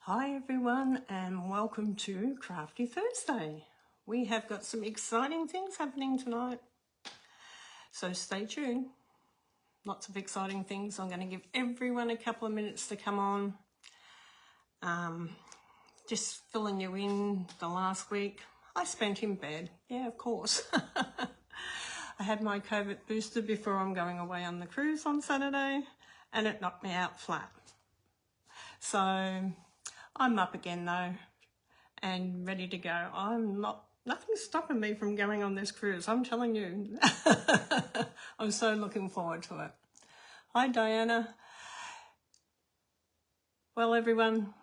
Hi everyone and welcome to Crafty Thursday. We have got some exciting things happening tonight, so stay tuned. Lots of exciting things. I'm going to give everyone a couple of minutes to come on. Just filling you in the last week. I spent in bed, yeah, of course. I had my COVID booster before I'm going away on the cruise on Saturday and it knocked me out flat. So I'm up again though and ready to go. Nothing's stopping me from going on this cruise, I'm telling you. I'm so looking forward to it. Hi Diana. Well everyone,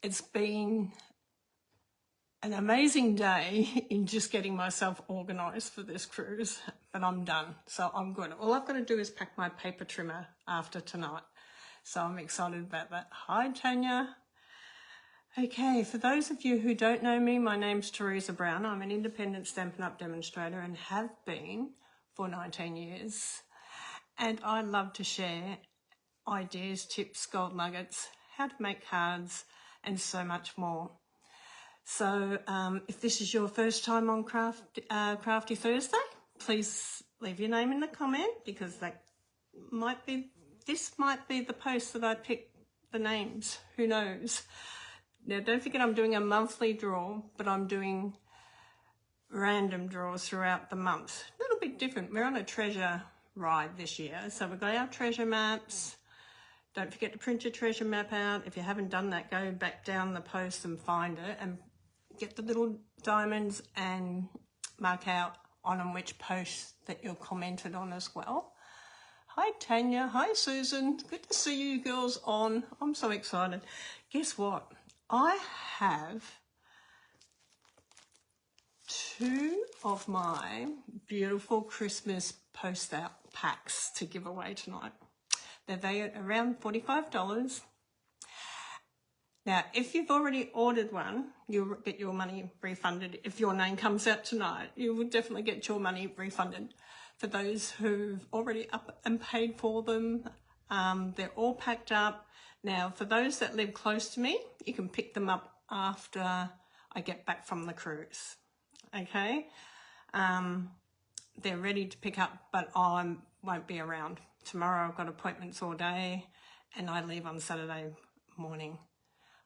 it's been an amazing day in just getting myself organised for this cruise, but I'm done, so I'm good. All I've got to do is pack my paper trimmer after tonight, so I'm excited about that. Hi Tanya. Okay, for those of you who don't know me, my name's Teresa Brown. I'm an independent Stampin' Up demonstrator and have been for 19 years. And I love to share ideas, tips, gold nuggets, how to make cards, and so much more. So if this is your first time on Crafty Thursday, please leave your name in the comment, because this might be the post that I pick the names, who knows. Now don't forget I'm doing a monthly draw, but I'm doing random draws throughout the month. A little bit different. We're on a treasure ride this year, so we've got our treasure maps. Don't forget to print your treasure map out. If you haven't done that, go back down the post and find it and get the little diamonds and mark out on them which post that you're commented on as well. Hi Tanya, hi Susan, good to see you girls on. I'm so excited. Guess what? I have 2 of my beautiful Christmas post out packs to give away tonight. They're valued around $45. Now, if you've already ordered one, you'll get your money refunded. If your name comes out tonight, you will definitely get your money refunded. For those who've already up and paid for them, they're all packed up. Now, for those that live close to me, you can pick them up after I get back from the cruise, okay? They're ready to pick up, but I won't be around. Tomorrow I've got appointments all day and I leave on Saturday morning.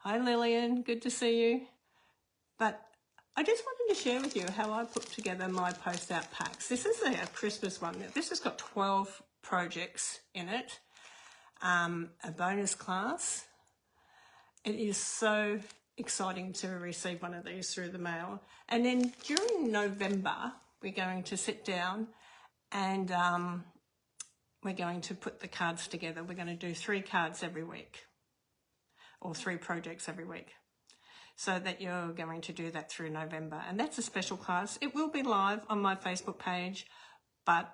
Hi Lillian, good to see you. But I just wanted to share with you how I put together my post out packs. This is a Christmas one. This has got 12 projects in it, a bonus class. It is so exciting to receive one of these through the mail. And then during November, we're going to sit down and we're going to put the cards together. We're going to do 3 cards every week, or 3 projects every week, so that you're going to do that through November. And that's a special class. It will be live on my Facebook page, but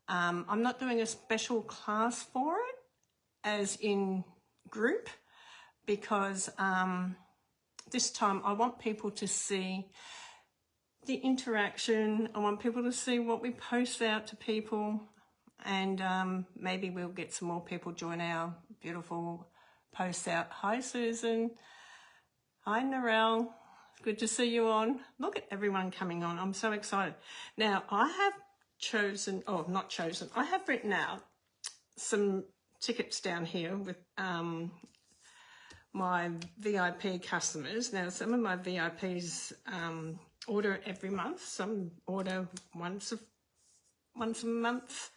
I'm not doing a special class for it, as in group, because this time I want people to see the interaction. I want people to see what we post out to people, and maybe we'll get some more people join our beautiful posts out. Hi Susan. Hi Narelle. Good to see you on. Look at everyone coming on. I'm so excited. Now I have I have written out some tickets down here with my VIP customers. Now some of my VIPs order every month. Some order once a month.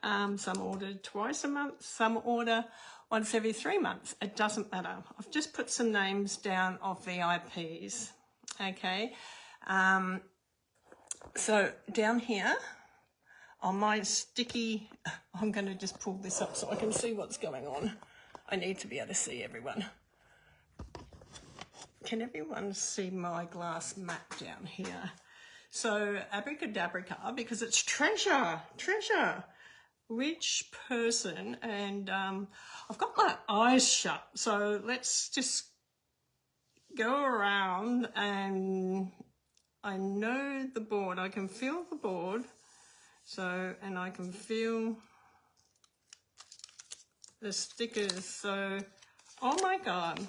Some order twice a month. Some order once every 3 months. It doesn't matter. I've just put some names down of VIPs. Okay. So down here on my sticky, I'm going to just pull this up so I can see what's going on. I need to be able to see everyone. Can everyone see my glass map down here? So abracadabra, because it's treasure. Which person, and I've got my eyes shut, so let's just go around, and I know the board, I can feel the board, so, and I can feel the stickers, so, oh my God,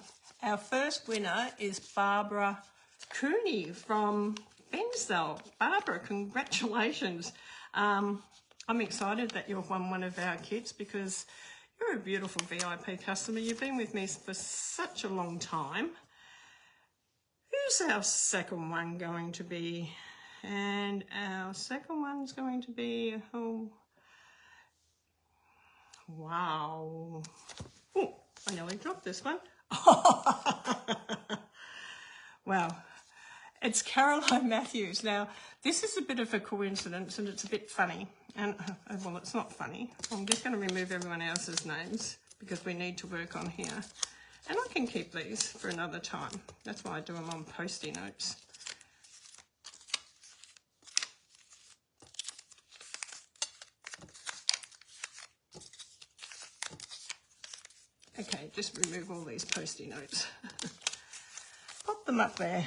Our first winner is Barbara Cooney from Bensdale. Barbara, congratulations. I'm excited that you've won one of our kits because you're a beautiful VIP customer. You've been with me for such a long time. Who's our second one going to be? And our second one's going to be, oh, wow. Oh, I nearly dropped this one. Wow. It's Caroline Matthews. Now, this is a bit of a coincidence and it's a bit funny. And, well, it's not funny. I'm just going to remove everyone else's names because we need to work on here. And I can keep these for another time. That's why I do them on Post-it notes. Okay, just remove all these Post-it notes. Pop them up there.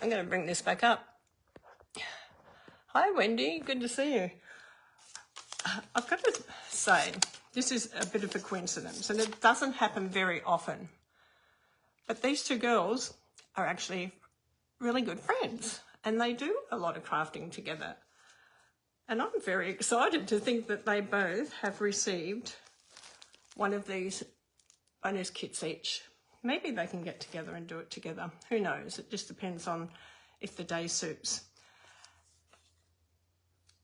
I'm going to bring this back up. Hi, Wendy. Good to see you. I've got to say, this is a bit of a coincidence, and it doesn't happen very often. But these two girls are actually really good friends, and they do a lot of crafting together. And I'm very excited to think that they both have received one of these bonus kits each. Maybe they can get together and do it together. Who knows? It just depends on if the day suits.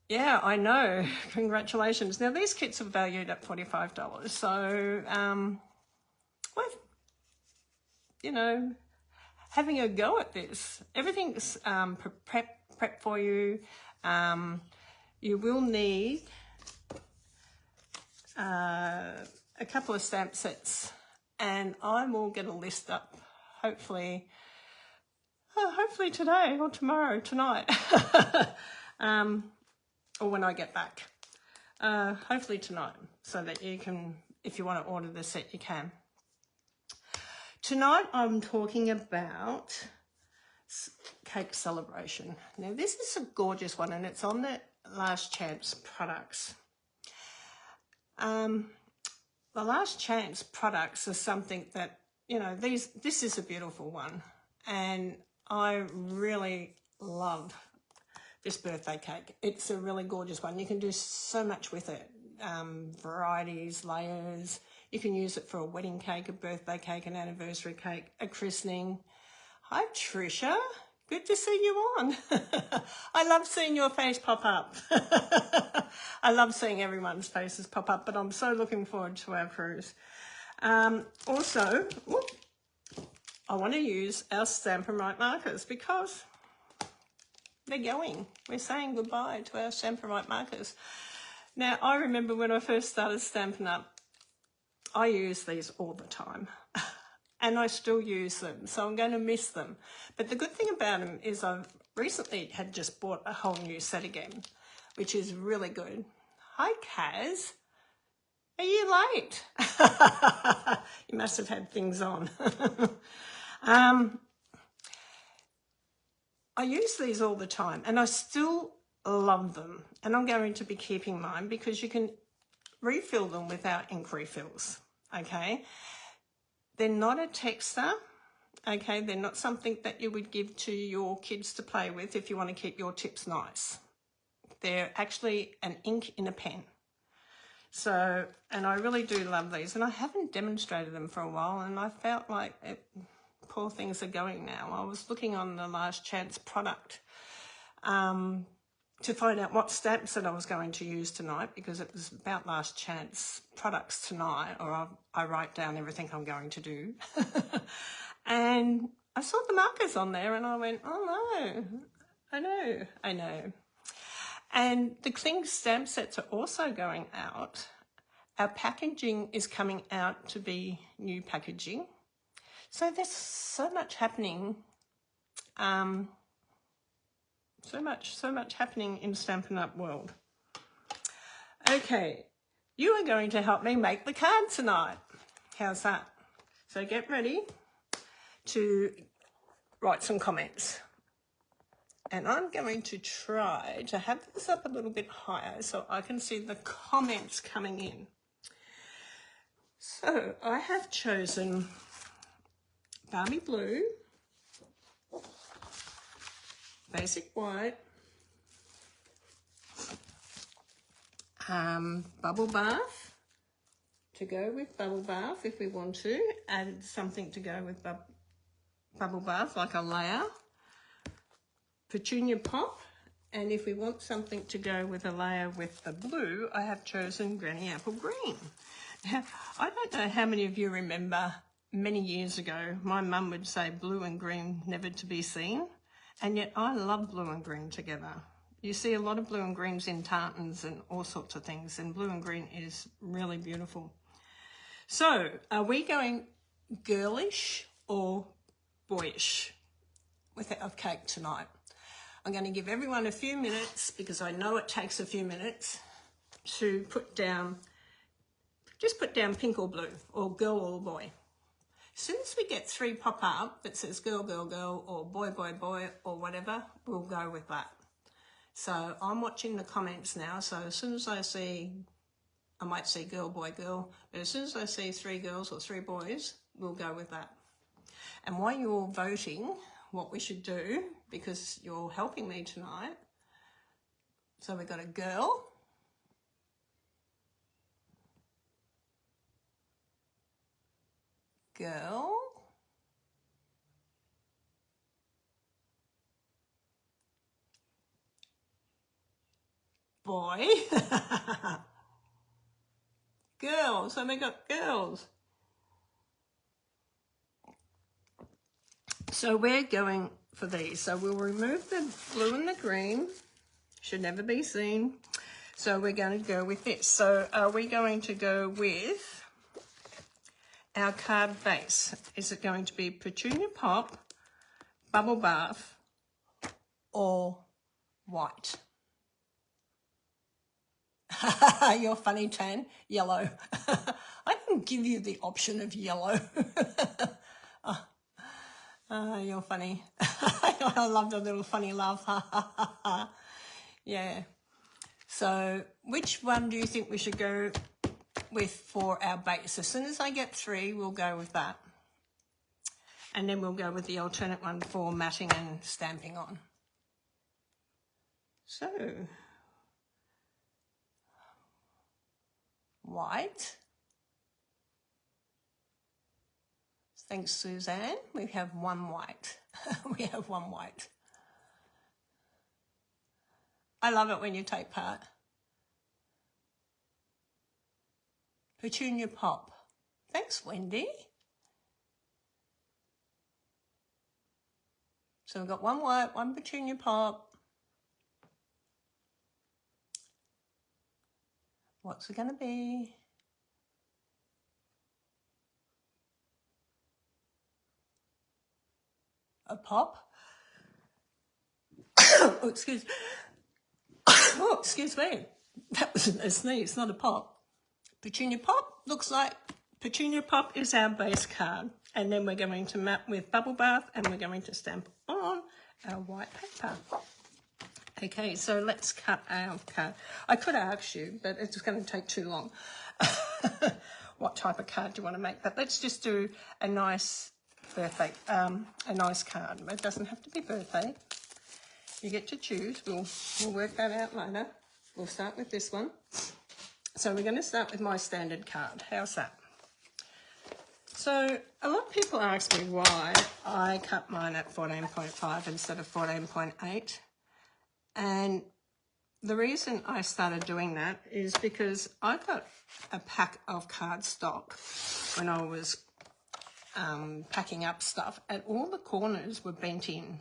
Yeah, I know. Congratulations. Now, these kits are valued at $45. So, worth, you know, having a go at this. Everything's prep for you. You will need a couple of stamp sets. And I will get a list up, hopefully today or tomorrow, tonight, or when I get back. Hopefully tonight, so that you can, if you want to order the set, you can. Tonight I'm talking about Cake Celebration. Now this is a gorgeous one, and it's on the Last Chance products. The Last Chance products are something that, you know, this is a beautiful one, and I really love this birthday cake. It's a really gorgeous one. You can do so much with it, varieties, layers. You can use it for a wedding cake, a birthday cake, an anniversary cake, a christening. Hi, Trisha. Good to see you on. I love seeing your face pop up. I love seeing everyone's faces pop up, but I'm so looking forward to our cruise. Also, I want to use our Stampin' Right markers because they're going. We're saying goodbye to our Stampin' Right markers. Now, I remember when I first started Stampin' Up, I used these all the time. And I still use them, so I'm going to miss them. But the good thing about them is I've recently had just bought a whole new set again, which is really good. Hi, Kaz. Are you late? You must have had things on. I use these all the time, and I still love them. And I'm going to be keeping mine because you can refill them without ink refills, okay? They're not a texter, okay? They're not something that you would give to your kids to play with if you want to keep your tips nice. They're actually an ink in a pen. So, and I really do love these. And I haven't demonstrated them for a while, and I felt like poor things are going now. I was looking on the Last Chance product to find out what stamps that I was going to use tonight, because it was about Last Chance products tonight, or I write down everything I'm going to do. And I saw the markers on there and I went, oh no, I know. And the Cling stamp sets are also going out. Our packaging is coming out to be new packaging. So there's so much happening. So much happening in Stampin' Up world. Okay, you are going to help me make the card tonight. How's that? So get ready to write some comments. And I'm going to try to have this up a little bit higher so I can see the comments coming in. So I have chosen Barbie blue, basic white, bubble bath to go with bubble bath if we want to, add something to go with bubble bath like a layer, petunia pop, and if we want something to go with a layer with the blue, I have chosen Granny Apple Green. I don't know how many of you remember many years ago, my mum would say blue and green never to be seen, and yet I love blue and green together. You see a lot of blue and greens in tartans and all sorts of things, and blue and green is really beautiful. So, are we going girlish or boyish with our cake tonight? I'm going to give everyone a few minutes, because I know it takes a few minutes, to put down, just put down pink or blue, or girl or boy. As soon as we get 3 pop up that says girl, girl, girl, or boy, boy, boy, or whatever, we'll go with that. So I'm watching the comments now, so as soon as I see, I might see girl, boy, girl, but as soon as I see 3 girls or 3 boys, we'll go with that. And while you're all voting what we should do, because you're helping me tonight, so we've got a girl, girl, boy, girl, so we got girls. So we're going for these. So we'll remove the blue and the green, should never be seen. So we're going to go with this. So are we going to go with our card base? Is it going to be petunia pop, bubble bath, or white? You're funny, Tan. Yellow. I didn't give you the option of yellow. You're funny. I love the little funny laugh. Yeah. So which one do you think we should go with for our base? As soon as I get 3, we'll go with that. And then we'll go with the alternate one for matting and stamping on. So, white. Thanks, Suzanne. We have 1 white. We have 1 white. I love it when you take part. Petunia pop. Thanks, Wendy. So we've got 1 white, 1 petunia pop. What's it going to be? A pop? Oh, excuse me. That was a sneeze, not a pop. Petunia pop looks like petunia pop is our base card. And then we're going to map with bubble bath, and we're going to stamp on our white paper. Okay, so let's cut our card. I could ask you, but it's going to take too long. What type of card do you want to make? But let's just do a nice birthday, a nice card. It doesn't have to be birthday. You get to choose. We'll work that out later. We'll start with this one. So we're going to start with my standard card. How's that? So a lot of people ask me why I cut mine at 14.5 instead of 14.8. And the reason I started doing that is because I got a pack of cardstock when I was packing up stuff, and all the corners were bent in.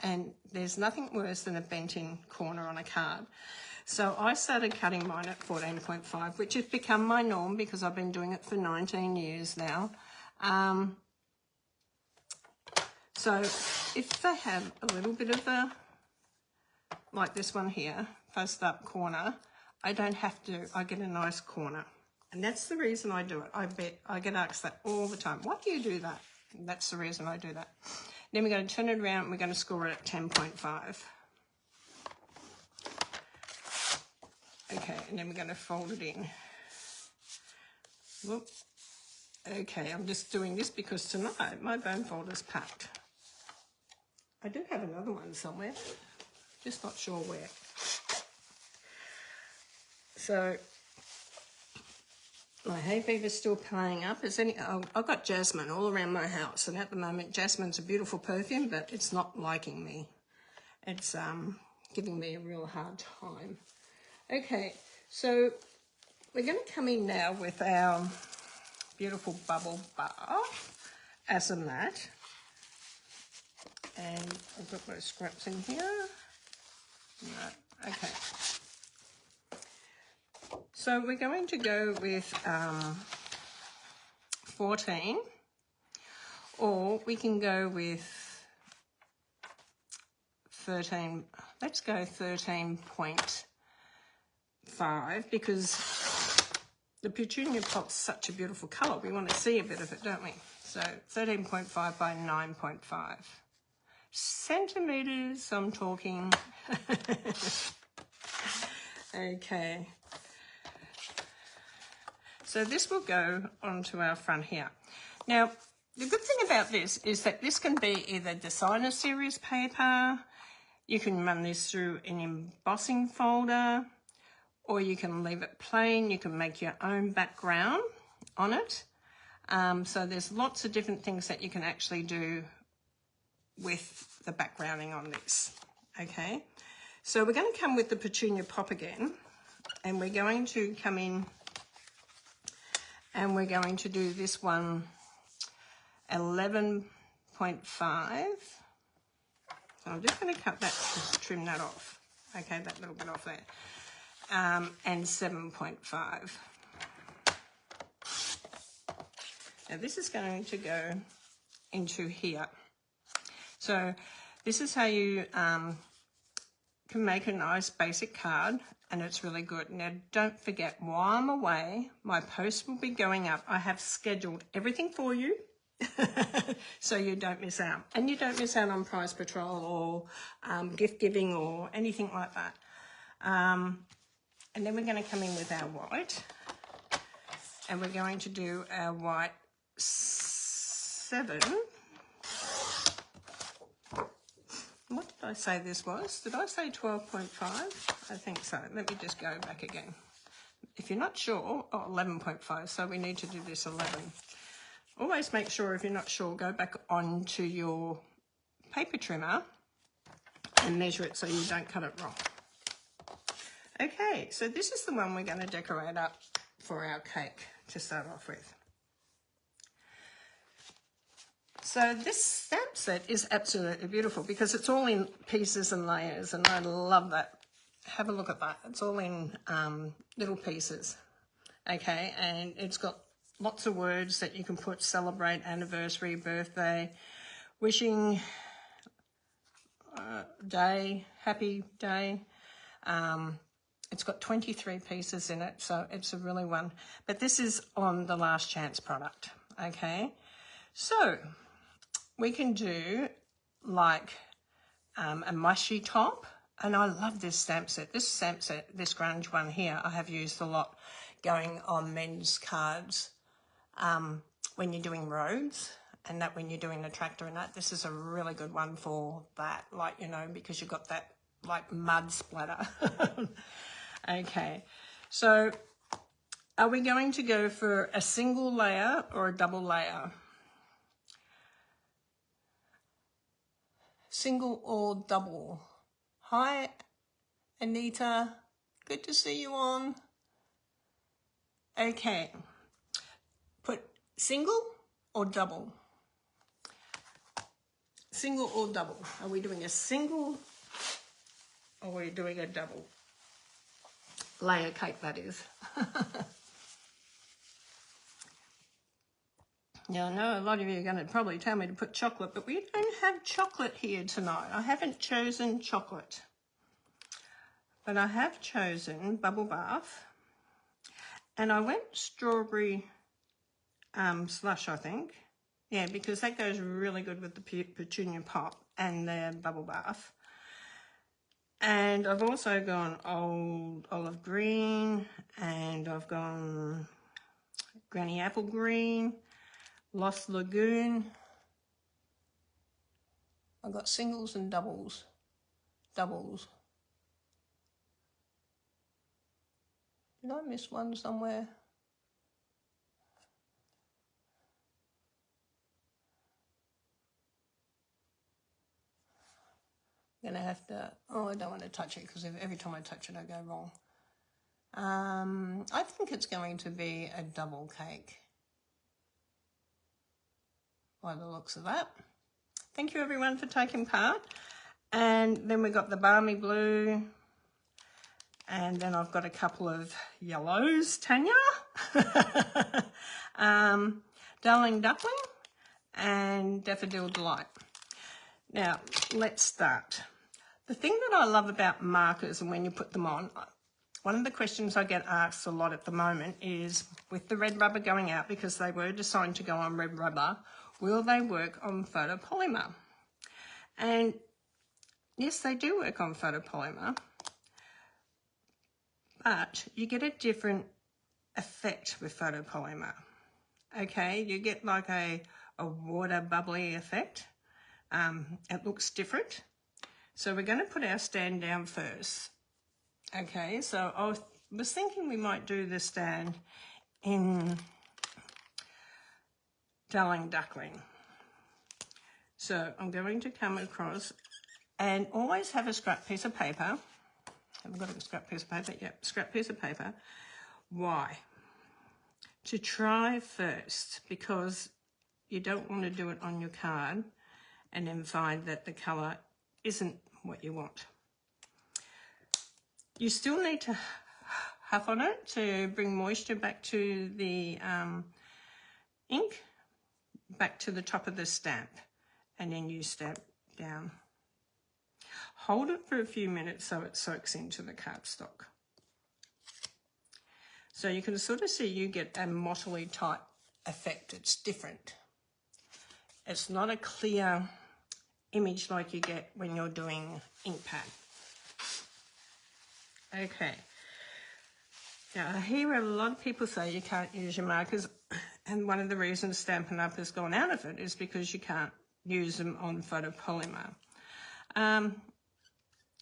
And there's nothing worse than a bent in corner on a card. So I started cutting mine at 14.5, which has become my norm because I've been doing it for 19 years now. So if they have a little bit of a, like this one here, fuzzed up corner, I don't have to, I get a nice corner. And that's the reason I do it. I get asked that all the time. Why do you do that? And that's the reason I do that. Then we're going to turn it around and we're going to score it at 10.5. Okay, and then we're going to fold it in. Whoop. Okay, I'm just doing this because tonight my bone folder's packed. I do have another one somewhere, just not sure where. So my hay fever's still playing up. I've got jasmine all around my house, and at the moment jasmine's a beautiful perfume, but it's not liking me. It's giving me a real hard time. Okay, so we're going to come in now with our beautiful bubble bath as a mat. And I've got my scraps in here. No, okay. So we're going to go with 14, or we can go with 13. Let's go 13.5 because the petunia pop's such a beautiful colour. We want to see a bit of it, don't we? So 13.5 by 9.5 centimetres, I'm talking. Okay. So this will go onto our front here. Now, the good thing about this is that this can be either designer series paper, you can run this through an embossing folder, or you can leave it plain. You can make your own background on it. So there's lots of different things that you can actually do with the backgrounding on this. Okay, so we're going to come with the petunia pop again, and we're going to come in and we're going to do this one 11.5. So I'm just going to cut that, just trim that off. Okay, that little bit off there. And 7.5. Now this is going to go into here. So this is how you can make a nice basic card, and it's really good. Now don't forget, while I'm away, my post will be going up. I have scheduled everything for you so you don't miss out. And you don't miss out on prize patrol or gift giving or anything like that. And then we're going to come in with our white, and we're going to do our white 7. What did I say this was? Did I say 12.5? I think so. Let me just go back again. If you're not sure, 11.5, so we need to do this 11. Always make sure, if you're not sure, go back onto your paper trimmer and measure it so you don't cut it wrong. Okay, so this is the one we're going to decorate up for our cake to start off with. So this stamp set is absolutely beautiful because it's all in pieces and layers, and I love that. Have a look at that. It's all in little pieces, okay, and it's got lots of words that you can put: celebrate, anniversary, birthday, wishing day, happy day. It's got 23 pieces in it, so it's a really one. But this is on the last chance product, okay? So we can do like a mushy top, and I love this stamp set. This stamp set, this grunge one here, I have used a lot going on men's cards when you're doing roads, and that when you're doing the tractor and that. This is a really good one for that, like, you know, because you've got that like mud splatter. Okay, so are we going to go for a single layer or a double layer? Single or double? Hi, Anita. Good to see you on. Okay. Put single or double? Single or double? Are we doing a single or are we doing a double? Layer cake, that is. Now, I know a lot of you are going to probably tell me to put chocolate, but we don't have chocolate here tonight. I haven't chosen chocolate, but I have chosen bubble bath, and I went strawberry slush, I think. Yeah, because that goes really good with the petunia pop and the bubble bath. And I've also gone old olive green, and I've gone granny apple green. Lost Lagoon. I've got singles and doubles. Did I miss one somewhere? I'm gonna have to, oh, I don't want to touch it because every time I touch it I go wrong. I think it's going to be a double cake by the looks of that. Thank you everyone for taking part. And then we got the balmy blue, and then I've got a couple of yellows, Tanya, Darling Duckling, and Daffodil Delight. Now, let's start. The thing that I love about markers and when you put them on, one of the questions I get asked a lot at the moment is, with the red rubber going out, because they were designed to go on red rubber, will they work on photopolymer? And yes, they do work on photopolymer, but you get a different effect with photopolymer. Okay, you get like a water bubbly effect. It looks different. So we're going to put our stand down first. Okay, so I was thinking we might do the stand in Darling Duckling. So I'm going to come across and always have a scrap piece of paper. Have I got a scrap piece of paper? Yep, scrap piece of paper. Why? To try first, because you don't want to do it on your card and then find that the colour isn't what you want. You still need to huff on it to bring moisture back to the ink, back to the top of the stamp, and then you stamp down. Hold it for a few minutes so it soaks into the cardstock. So you can sort of see you get a mottly type effect. It's different. It's not a clear image like you get when you're doing ink pad. Okay. Now I hear a lot of people say you can't use your markers, and one of the reasons Stampin' Up has gone out of it is because you can't use them on photopolymer.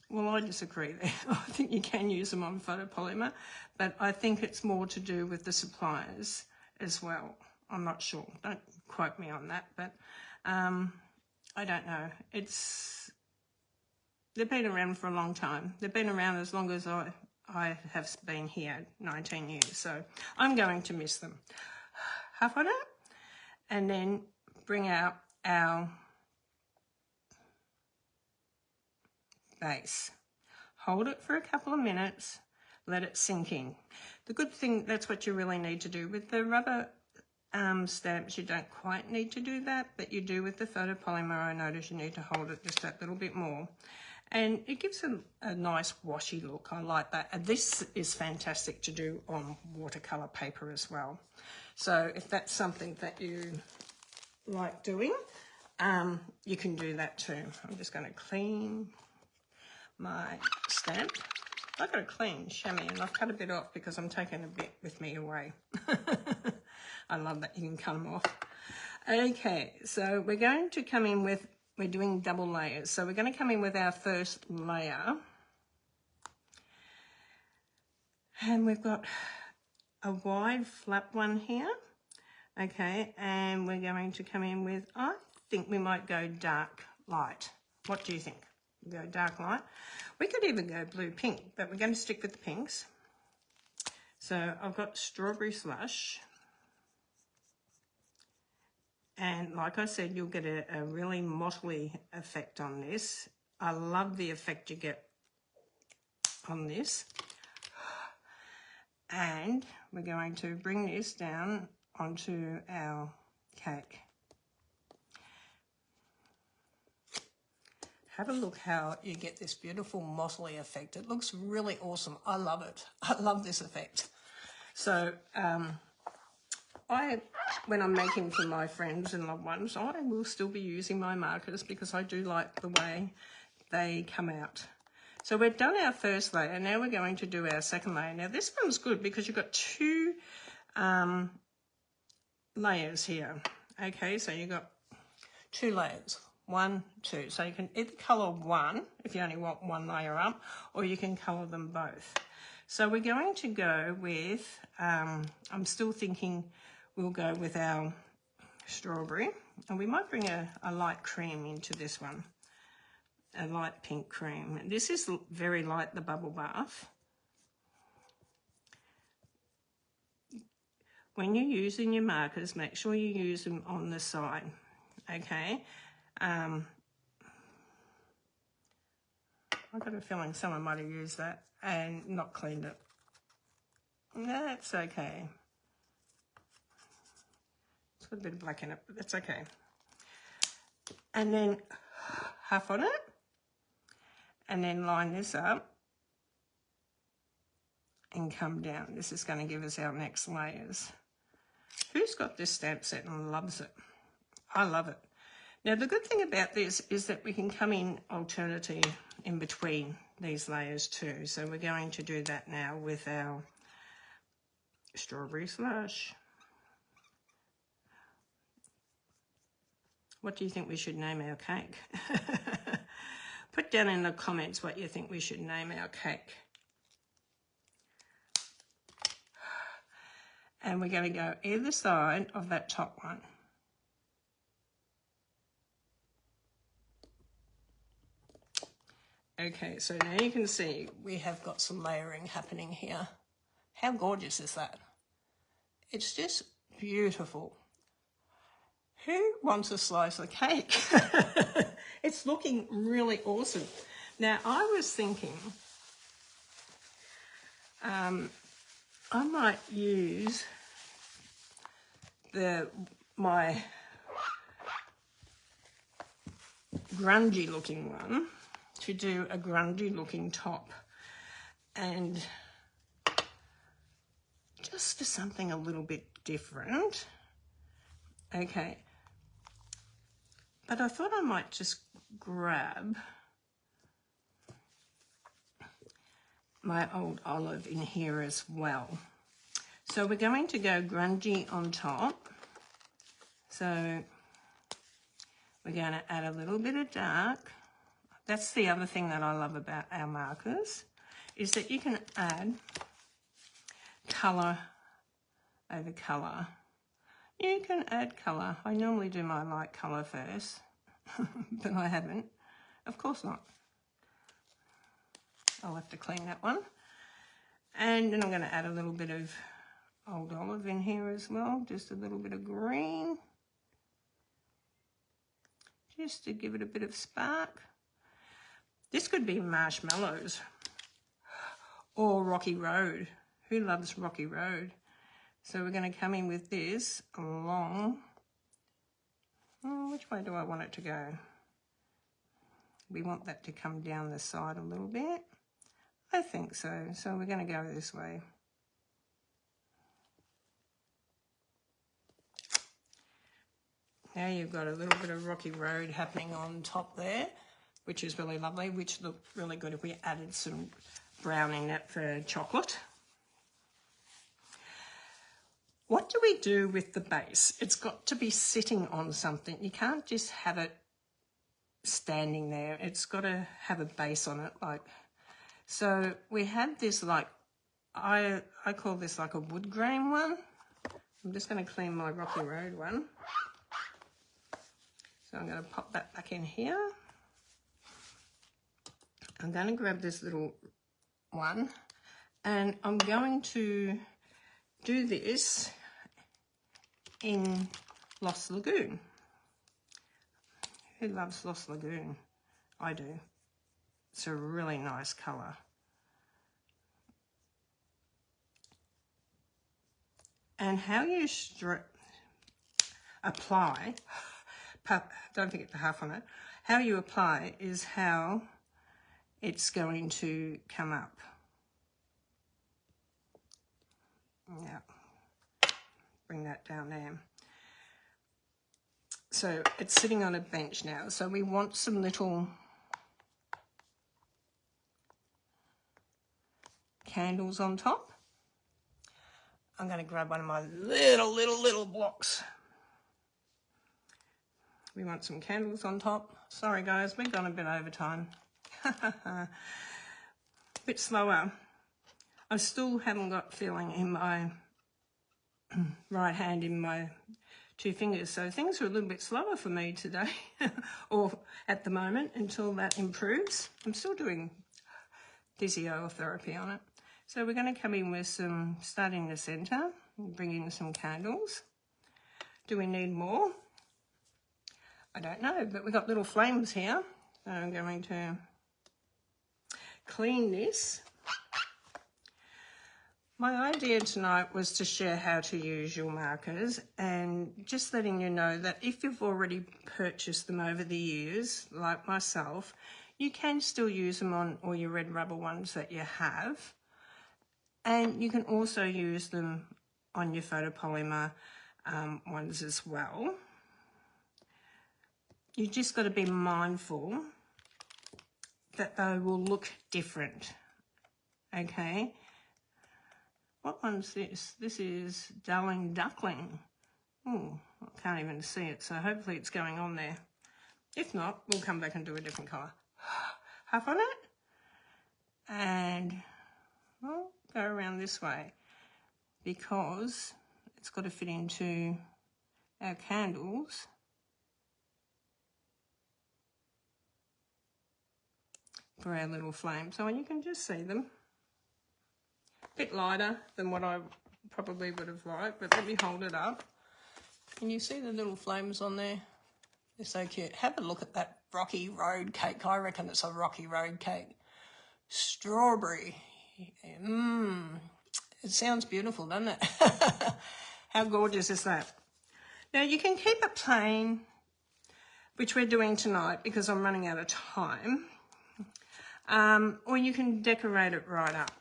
Well, I disagree there. I think you can use them on photopolymer, but I think it's more to do with the suppliers as well. I'm not sure. Don't quote me on that, but I don't know. They've been around for a long time. They've been around as long as I have been here, 19 years. So I'm going to miss them. Huff on it, and then bring out our base. Hold it for a couple of minutes, let it sink in. The good thing, that's what you really need to do. With the rubber stamps, you don't quite need to do that, but you do with the photopolymer. I notice you need to hold it just that little bit more. And it gives a nice washy look. I like that. And this is fantastic to do on watercolour paper as well. So if that's something that you like doing, you can do that too. I'm just going to clean my stamp. I've got a clean chamois and I've cut a bit off because I'm taking a bit with me away. I love that you can cut them off. Okay, so we're going to come in with, we're doing double layers. So we're going to come in with our first layer. And we've got a wide flap one here. Okay, and we're going to come in with, I think we might go dark light. What do you think? Go dark light. We could even go blue pink, but we're going to stick with the pinks. So I've got strawberry slush, and like I said, you'll get a really mottly effect on this. I love the effect you get on this. And we're going to bring this down onto our cake. Have a look how you get this beautiful mottly effect. It looks really awesome. I love it. I love this effect. So when I'm making for my friends and loved ones, I will still be using my markers because I do like the way they come out. So we've done our first layer. Now we're going to do our second layer. Now this one's good because you've got two layers here. Okay, so you've got 2 layers, 1, 2. So you can either colour one if you only want one layer up, or you can colour them both. So we're going to go with, I'm still thinking we'll go with our strawberry, and we might bring a light cream into this one, a light pink cream. This is very light, the bubble bath. When you're using your markers, make sure you use them on the side, okay? I've got a feeling someone might have used that and not cleaned it. That's okay. It's got a bit of black in it, but that's okay. And then half on it, and then line this up and come down. This is going to give us our next layers. Who's got this stamp set and loves it? I love it. Now, the good thing about this is that we can come in alternately in between these layers too. So we're going to do that now with our strawberry slush. What do you think we should name our cake? Put down in the comments what you think we should name our cake. And we're going to go either side of that top one. Okay, so now you can see we have got some layering happening here. How gorgeous is that? It's just beautiful. Who wants a slice of cake? It's looking really awesome. Now, I was thinking I might use my grungy looking one to do a grungy looking top, and just for something a little bit different. Okay, but I thought I might just grab my old olive in here as well. So we're going to go grungy on top. So we're going to add a little bit of dark. That's the other thing that I love about our markers, is that you can add colour over colour. You can add colour. I normally do my light colour first, but I haven't. Of course not. I'll have to clean that one. And then I'm going to add a little bit of old olive in here as well, just a little bit of green, just to give it a bit of spark. This could be marshmallows or Rocky Road. Who loves Rocky Road? So we're going to come in with this along. Which way do I want it to go? We want that to come down the side a little bit. I think so. So we're going to go this way. Now you've got a little bit of Rocky Road happening on top there, which is really lovely, which looked really good if we added some brown in that for chocolate. What do we do with the base? It's got to be sitting on something. You can't just have it standing there. It's got to have a base on it. So we had this I call this like a wood grain one. I'm just going to clean my Rocky Road one. So I'm going to pop that back in here. I'm going to grab this little one, and I'm going to do this in Lost Lagoon. Who loves Lost Lagoon? I do. It's a really nice colour. And how you apply, don't forget the half on it, how you apply is how it's going to come up. Yeah, bring that down there. So it's sitting on a bench now. So we want some little candles on top. I'm going to grab one of my little blocks We want some candles on top. Sorry guys, we've gone a bit over time. A bit slower. I still haven't got feeling in my right hand in my 2 fingers, so things are a little bit slower for me today or at the moment until that improves. I'm still doing physiotherapy on it. So we're going to come in with some, starting in the centre, bring in some candles. Do we need more? I don't know, but we've got little flames here. So I'm going to clean this. My idea tonight was to share how to use your markers, and just letting you know that if you've already purchased them over the years, like myself, you can still use them on all your red rubber ones that you have, and you can also use them on your photopolymer ones as well. You just got to be mindful that they will look different, okay? What one's this? This is Darling Duckling. Oh, I can't even see it, so hopefully it's going on there. If not, we'll come back and do a different colour. Half on it. And we'll go around this way because it's got to fit into our candles. For our little flame. So you can just see them. A bit lighter than what I probably would have liked, but let me hold it up. Can you see the little flames on there? They're so cute. Have a look at that Rocky Road cake. I reckon it's a Rocky Road cake. Strawberry. It sounds beautiful, doesn't it? How gorgeous is that? Now you can keep it plain, which we're doing tonight because I'm running out of time. Or you can decorate it right up.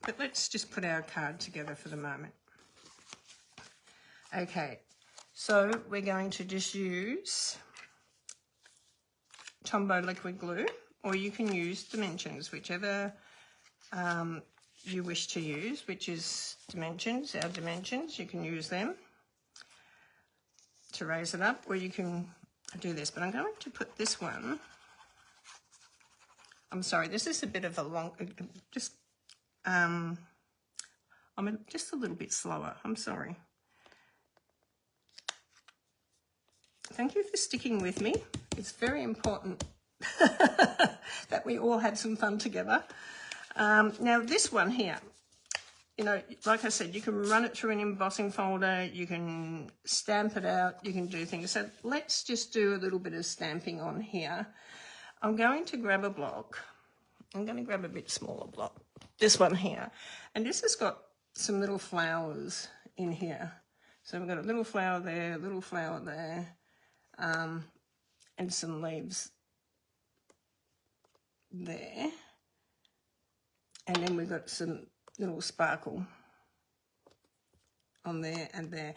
But let's just put our card together for the moment. Okay, so we're going to just use Tombow liquid glue, or you can use Dimensions, whichever you wish to use, which is Dimensions, our Dimensions. You can use them to raise it up, or you can do this. But I'm going to put this one, I'm sorry, this is a bit of a long, I'm just a little bit slower, I'm sorry. Thank you for sticking with me. It's very important that we all had some fun together. Now this one here, you know, like I said, you can run it through an embossing folder, you can stamp it out, you can do things. So let's just do a little bit of stamping on here. I'm going to grab a block. I'm going to grab a bit smaller block. This one here. And this has got some little flowers in here. So we've got a little flower there, a little flower there, and some leaves there. And then we've got some little sparkle on there and there.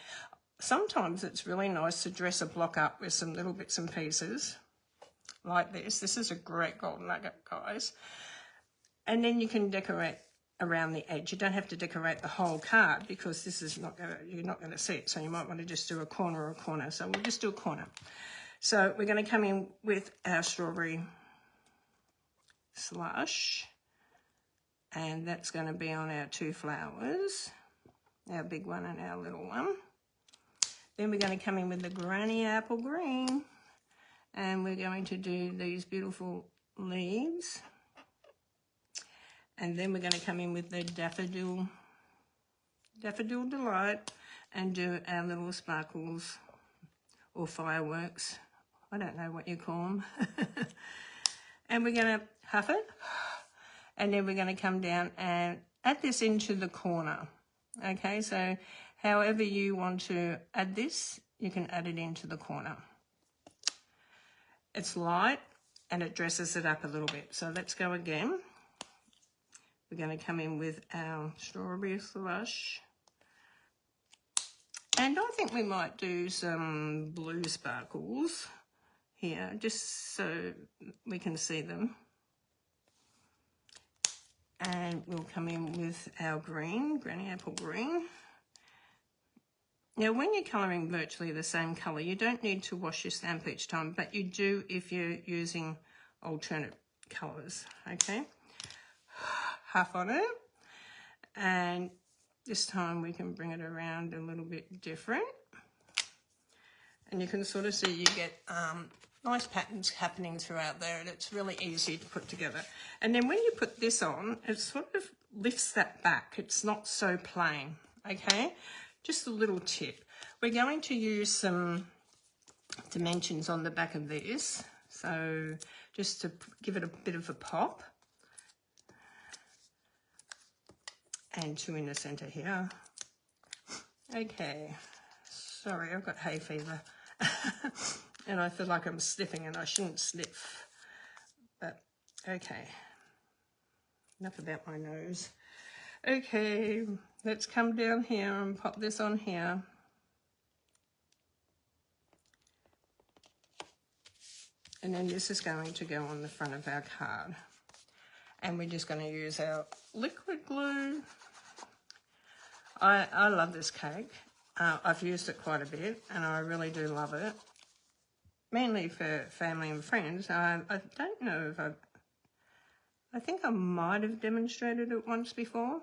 Sometimes it's really nice to dress a block up with some little bits and pieces like this. This is a great gold nugget, guys. And then you can decorate around the edge. You don't have to decorate the whole card because this is not going to, you're not going to see it. So you might want to just do a corner or a corner. So we'll just do a corner. So we're going to come in with our strawberry slush. And that's going to be on our 2 flowers, our big one and our little one. Then we're going to come in with the granny apple green. And we're going to do these beautiful leaves. And then we're going to come in with the daffodil delight and do our little sparkles or fireworks. I don't know what you call them. And we're going to huff it. And then we're going to come down and add this into the corner. Okay, so however you want to add this, you can add it into the corner. It's light and it dresses it up a little bit. So let's go again. We're going to come in with our strawberry slush. And I think we might do some blue sparkles here, just so we can see them. And we'll come in with our green, granny apple green. Now, when you're colouring virtually the same colour, you don't need to wash your stamp each time, but you do if you're using alternate colours, okay? Half on it, and this time we can bring it around a little bit different. And you can sort of see you get nice patterns happening throughout there, and it's really easy to put together. And then when you put this on, it sort of lifts that back. It's not so plain, okay? Just a little tip. We're going to use some dimensions on the back of this, so just to give it a bit of a pop. And 2 in the centre here. Okay, sorry, I've got hay fever. And I feel like I'm sniffing and I shouldn't sniff. But, okay. Enough about my nose. Okay, let's come down here and pop this on here. And then this is going to go on the front of our card. And we're just going to use our liquid glue. I love this cake. I've used it quite a bit and I really do love it. Mainly for family and friends. I don't know if I think I might have demonstrated it once before,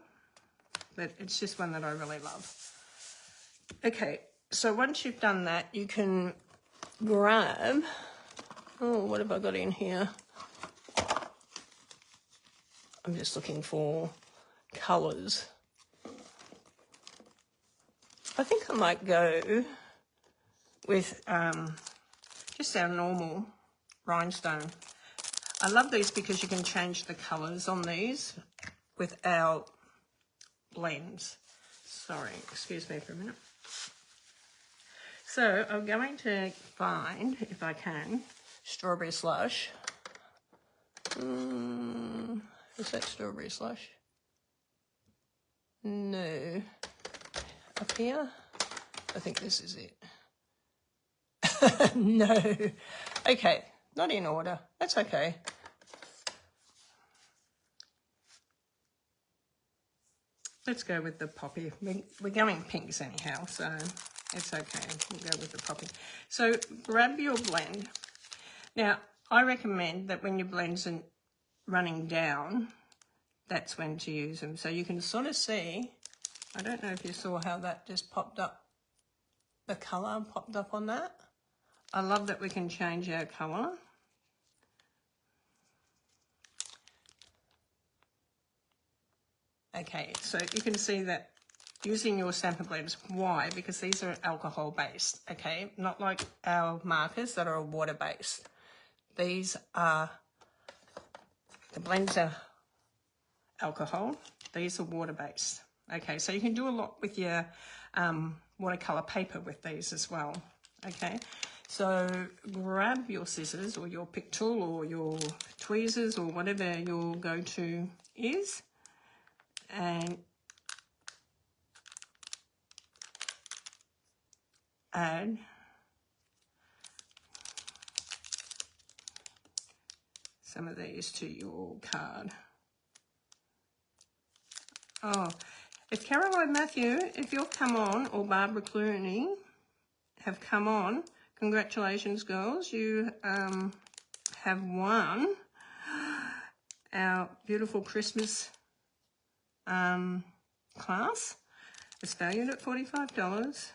but it's just one that I really love. Okay, so once you've done that, you can grab, oh, what have I got in here? I'm just looking for colours. I think I might go with just our normal rhinestone. I love these because you can change the colours on these without blends. Sorry, excuse me for a minute. So I'm going to find, if I can, strawberry slush. Is that strawberry slush? No. Up here? I think this is it. No. Okay, not in order. That's okay. Let's go with the poppy. We're going pinks anyhow, so it's okay. We'll go with the poppy. So grab your blend. Now, I recommend that when your blends are running down, that's when to use them. So you can sort of see, I don't know if you saw how that just popped up, the colour popped up on that. I love that we can change our colour. Okay, so you can see that using your Stampin' blends. Why? Because these are alcohol based, okay? Not like our markers that are water based. These are, the blends are alcohol, these are water based. Okay, so you can do a lot with your watercolour paper with these as well, okay? So grab your scissors or your pick tool or your tweezers or whatever your go-to is, and add some of these to your card. Oh, if Caroline Matthew, if you've come on, or Barbara Clooney have come on, congratulations, girls. You have won our beautiful Christmas class. It's valued at $45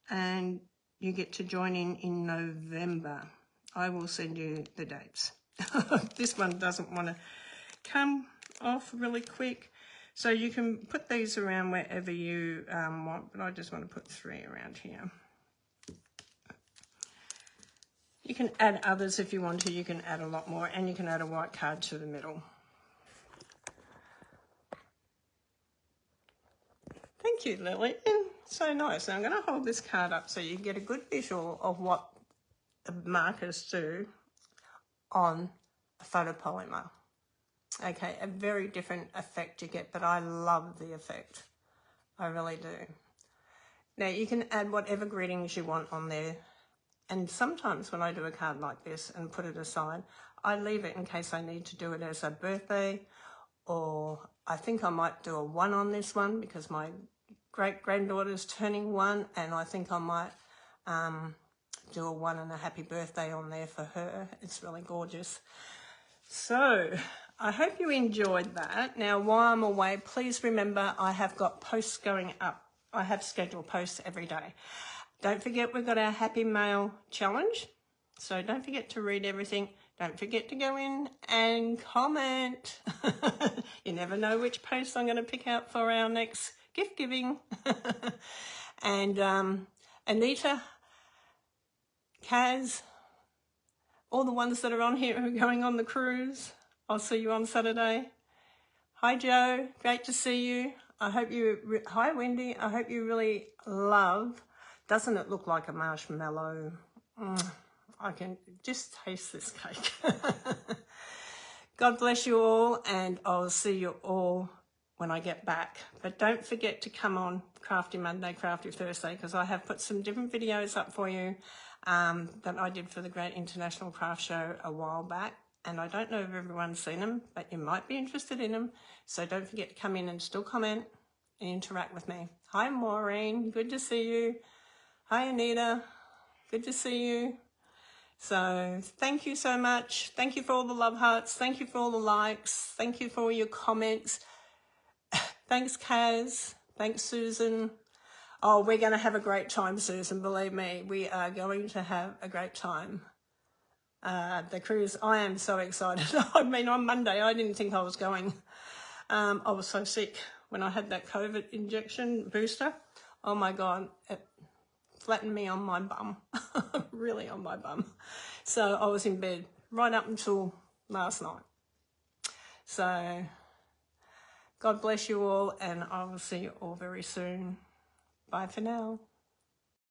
and you get to join in November. I will send you the dates. This one doesn't want to come off really quick. So you can put these around wherever you want, but I just want to put 3 around here. You can add others if you want to. You can add a lot more, and you can add a white card to the middle. Thank you, Lily. So nice. Now I'm going to hold this card up so you get a good visual of what the markers do on a photopolymer. Okay, a very different effect you get, but I love the effect. I really do. Now you can add whatever greetings you want on there. And sometimes when I do a card like this and put it aside, I leave it in case I need to do it as a birthday, or I think I might do a 1 on this one because my great-granddaughter's turning 1, and I think I might do a 1 and a happy birthday on there for her. It's really gorgeous. So I hope you enjoyed that. Now, while I'm away, please remember I have got posts going up. I have scheduled posts every day. Don't forget we've got our Happy Mail Challenge. So don't forget to read everything. Don't forget to go in and comment. You never know which post I'm going to pick out for our next gift giving. And Anita, Kaz, all the ones that are on here who are going on the cruise, I'll see you on Saturday. Hi Joe, great to see you. I hope you, hi Wendy, I hope you really love, doesn't it look like a marshmallow? I can just taste this cake. God bless you all, and I'll see you all when I get back. But don't forget to come on Crafty Monday, Crafty Thursday, because I have put some different videos up for you that I did for the Great International Craft Show a while back. And I don't know if everyone's seen them, but you might be interested in them. So don't forget to come in and still comment and interact with me. Hi Maureen, good to see you. Hi Anita, good to see you. So thank you so much. Thank you for all the love hearts. Thank you for all the likes. Thank you for all your comments. Thanks, Kaz. Thanks, Susan. Oh, we're going to have a great time, Susan. Believe me, we are going to have a great time. The cruise, I am so excited. I mean, on Monday, I didn't think I was going. I was so sick when I had that COVID injection booster. Oh my God, it flattened me on my bum, really on my bum. So I was in bed right up until last night. So God bless you all, and I will see you all very soon. Bye for now.